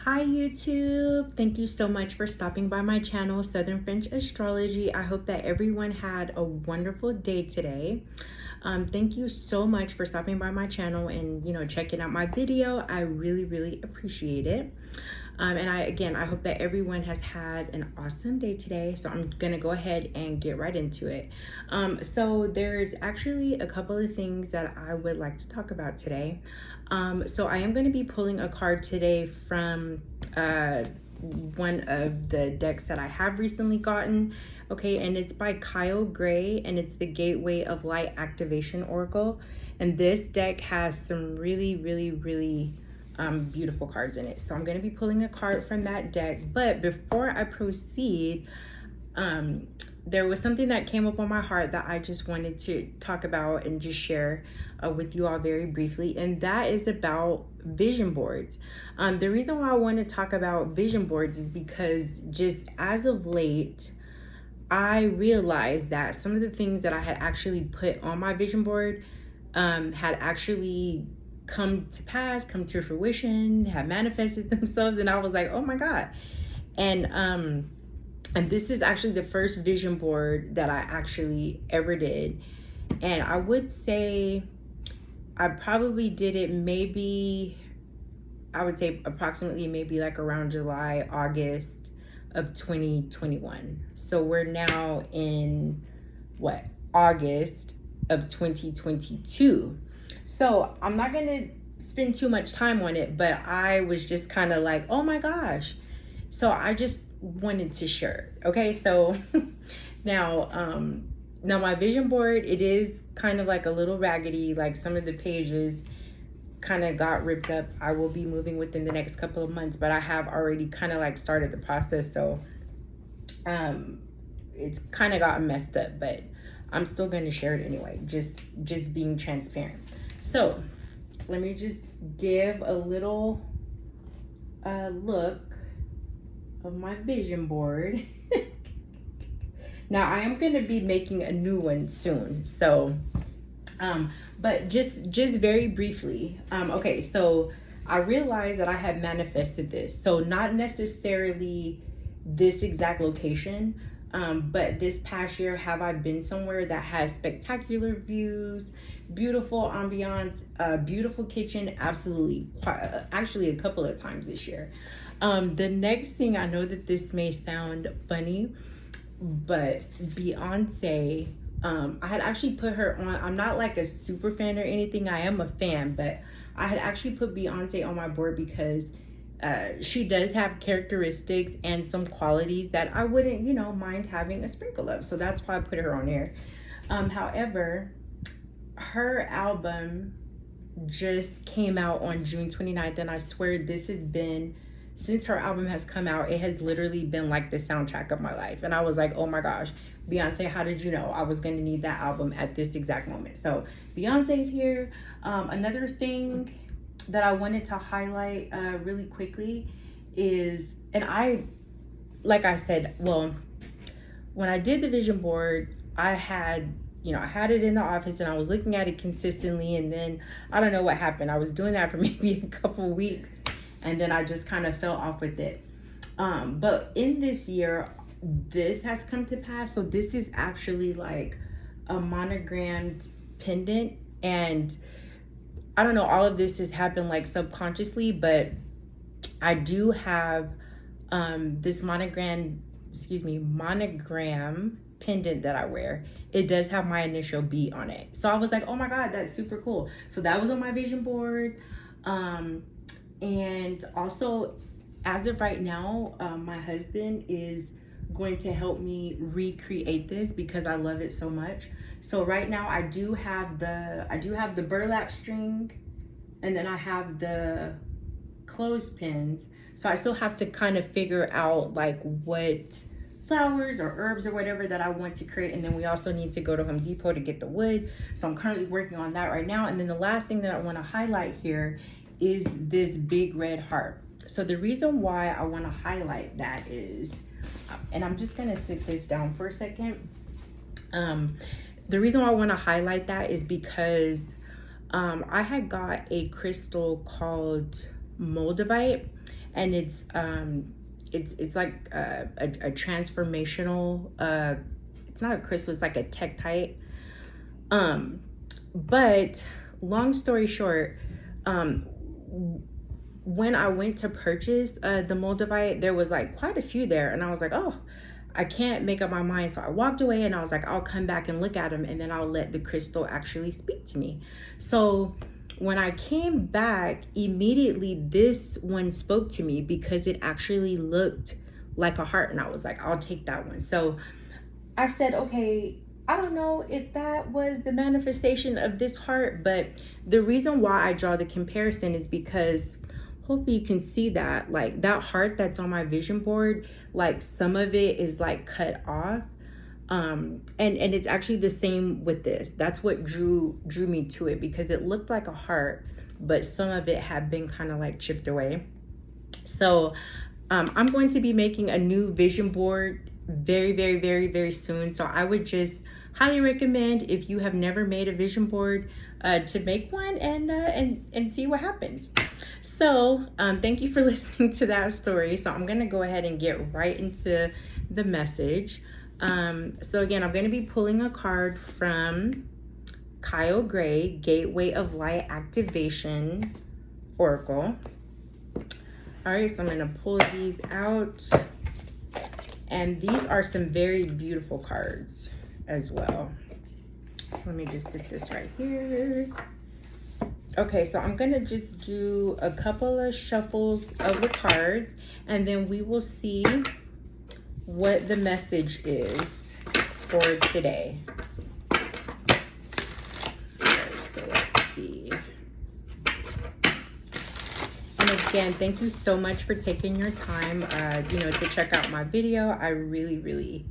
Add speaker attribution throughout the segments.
Speaker 1: Hi YouTube, thank you so much for stopping by my channel, Southern French Astrology. I hope that everyone had a wonderful day today. Thank you so much for stopping by my channel and checking out my video. I really appreciate it. And I hope that everyone has had an awesome day today. So I'm gonna go ahead and get right into it. So there's actually a couple of things that I would like to talk about today. So I am going to be pulling a card today from one of the decks that I have recently gotten. Okay, and it's by Kyle Gray, and it's the Gateway of Light Activation Oracle. And this deck has some really beautiful cards in it. So I'm going to be pulling a card from that deck. But before I proceed, there was something that came up on my heart that I just wanted to talk about and just share with you all very briefly, and that is about vision boards. The reason why I want to talk about vision boards is because just as of late, I realized that some of the things that I had actually put on my vision board had actually come to pass, come to fruition, have manifested themselves, and I was like, oh my God. And this is actually the first vision board that I actually ever did. And I would say I probably did it I would say approximately maybe like around July, August of 2021. So we're now in August of 2022. So I'm not going to spend too much time on it, but I was just kind of like, oh my gosh. So I just wanted to share. Okay, so now my vision board, it is kind of like a little raggedy, like some of the pages kind of got ripped up. I will be moving within the next couple of months, but I have already kind of like started the process, so it's kind of gotten messed up, but I'm still going to share it anyway, just being transparent. So let me just give a little look of my vision board. Now I am going to be making a new one soon, so but just very briefly, okay, so I realized that I had manifested this, so not necessarily this exact location, but this past year have I been somewhere that has spectacular views, beautiful ambiance, beautiful kitchen, absolutely, actually a couple of times this year. The next thing, I know that this may sound funny, but Beyonce, I had actually put her on. I'm not like a super fan or anything. I am a fan, but I had actually put Beyonce on my board because she does have characteristics and some qualities that I wouldn't, mind having a sprinkle of. So that's why I put her on there. However, her album just came out on June 29th, and I swear this has been, since her album has come out, it has literally been like the soundtrack of my life. And I was like, oh my gosh, Beyonce, how did you know I was going to need that album at this exact moment? So Beyonce's here. Another thing that I wanted to highlight really quickly is, and like I said, well, when I did the vision board, I had it in the office and I was looking at it consistently, and then I don't know what happened. I was doing that for maybe a couple weeks, and then I just kind of fell off with it. But in this year, this has come to pass. So this is actually like a monogrammed pendant, and I don't know, all of this has happened like subconsciously, but I do have this monogram pendant that I wear. It does have my initial B on it. So I was like, oh my God, that's super cool. So that was on my vision board. And also, as of right now, my husband is going to help me recreate this because I love it so much. So right now I do have the burlap string, and then I have the clothespins. So I still have to kind of figure out like what flowers or herbs or whatever that I want to create. And then we also need to go to Home Depot to get the wood. So I'm currently working on that right now. And then the last thing that I want to highlight here is this big red heart. So the reason why I want to highlight that is, and I'm just going to sit this down for a second. The reason why I want to highlight that is because I had got a crystal called Moldavite, and it's like a transformational. It's not a crystal. It's like a tektite. But long story short, when I went to purchase the Moldavite, there was like quite a few there, and I was like, oh, I can't make up my mind. So I walked away, and I was like, I'll come back and look at them, and then I'll let the crystal actually speak to me. So when I came back, immediately this one spoke to me because it actually looked like a heart, and I was like, I'll take that one. So I said, okay, I don't know if that was the manifestation of this heart, but the reason why I draw the comparison is because hopefully you can see that, like that heart that's on my vision board, like some of it is like cut off. And it's actually the same with this. That's what drew me to it, because it looked like a heart, but some of it had been kind of like chipped away. So I'm going to be making a new vision board very, very, very, very soon. So I would just highly recommend, if you have never made a vision board, to make one and see what happens. So thank you for listening to that story. So I'm gonna go ahead and get right into the message. So again, I'm gonna be pulling a card from Kyle Gray, Gateway of Light Activation Oracle. All right, so I'm gonna pull these out, and these are some very beautiful cards as well. So let me just stick this right here. Okay, so I'm gonna just do a couple of shuffles of the cards, and then we will see what the message is for today. Okay, so let's see. And again, thank you so much for taking your time, to check out my video. I really, really,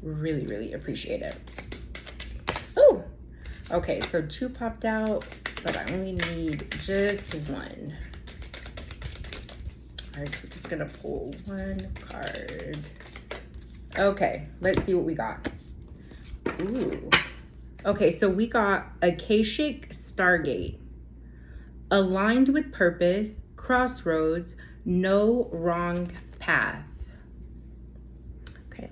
Speaker 1: really, really appreciate it. Oh, okay, so 2 popped out, but I only need just 1. All right, so we're just gonna pull 1 card. Okay, let's see what we got. Ooh. Okay, so we got Akashic Stargate. Aligned with purpose, crossroads, no wrong path. Okay,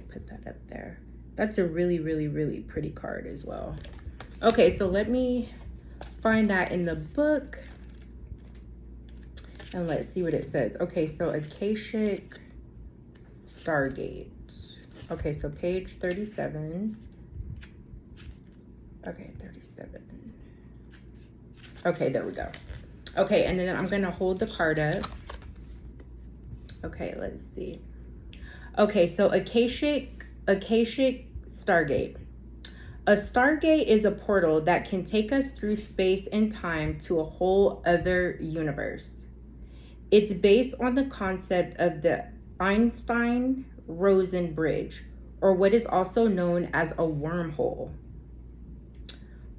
Speaker 1: put that up there. That's a really, really, really pretty card as well. Okay, so let me find that in the book, and let's see what it says. Okay, so Akashic Stargate. Okay, so page 37. Okay, 37. Okay, there we go. Okay, and then I'm gonna hold the card up. Okay, let's see. Okay, so Akashic Stargate. A stargate is a portal that can take us through space and time to a whole other universe. It's based on the concept of the Einstein-Rosen bridge, or what is also known as a wormhole,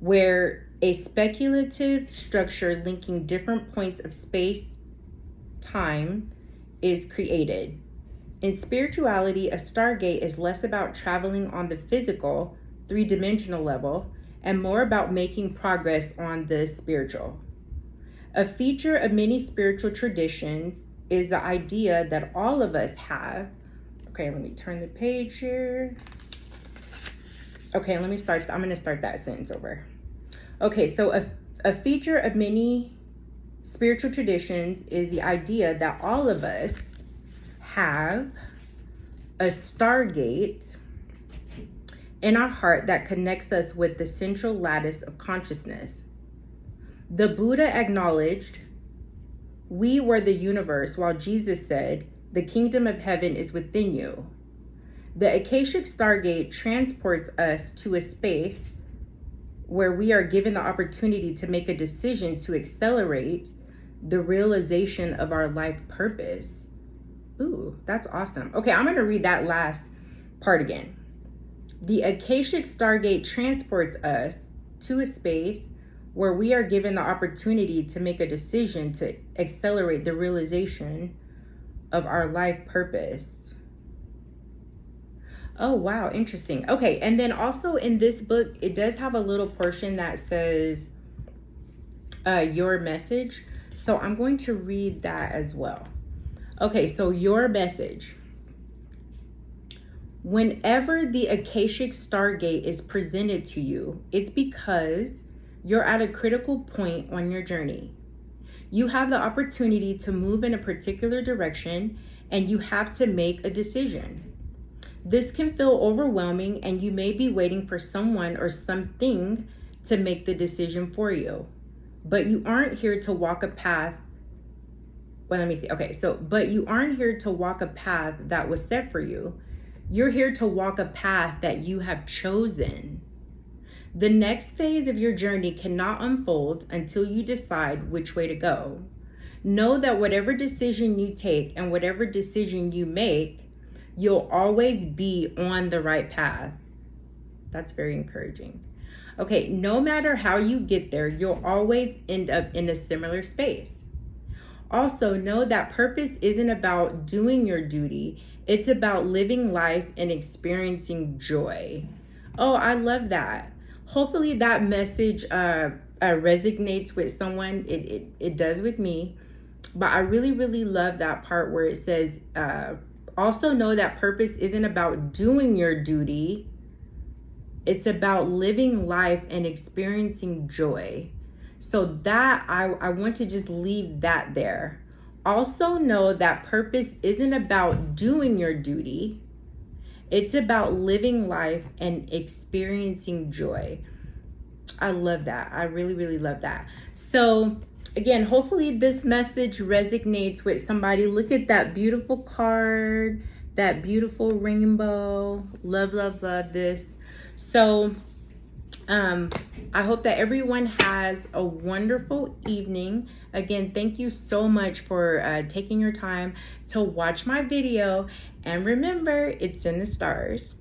Speaker 1: where a speculative structure linking different points of space-time is created. In spirituality, a stargate is less about traveling on the physical, 3-dimensional level, and more about making progress on the spiritual. A feature of many spiritual traditions is the idea that all of us have. Okay, let me turn the page here. Okay, I'm gonna start that sentence over. Okay, so a feature of many spiritual traditions is the idea that all of us have a stargate in our heart that connects us with the central lattice of consciousness. The Buddha acknowledged, "We were the universe," while Jesus said, "The kingdom of heaven is within you." The Akashic Stargate transports us to a space where we are given the opportunity to make a decision to accelerate the realization of our life purpose. Ooh, that's awesome. Okay, I'm going to read that last part again. The Akashic Stargate transports us to a space where we are given the opportunity to make a decision to accelerate the realization of our life purpose. Oh, wow, interesting. Okay, and then also in this book, it does have a little portion that says your message. So I'm going to read that as well. Okay, so your message. Whenever the Akashic Stargate is presented to you, it's because you're at a critical point on your journey. You have the opportunity to move in a particular direction and you have to make a decision. This can feel overwhelming and you may be waiting for someone or something to make the decision for you. But you aren't here to walk a path. Well, let me see. Okay, but you aren't here to walk a path that was set for you. You're here to walk a path that you have chosen. The next phase of your journey cannot unfold until you decide which way to go. Know that whatever decision you take and whatever decision you make, you'll always be on the right path. That's very encouraging. Okay, no matter how you get there, you'll always end up in a similar space. Also, know that purpose isn't about doing your duty. It's about living life and experiencing joy. Oh, I love that. Hopefully that message resonates with someone. It does with me. But I really, really love that part where it says, also know that purpose isn't about doing your duty. It's about living life and experiencing joy. So that I want to just leave that there. Also know that purpose isn't about doing your duty. It's about living life and experiencing joy. I love that. I really, really love that. So again, hopefully this message resonates with somebody. Look at that beautiful card, that beautiful rainbow. Love, love, love this. So I hope that everyone has a wonderful evening. Again, thank you so much for taking your time to watch my video. And remember, it's in the stars.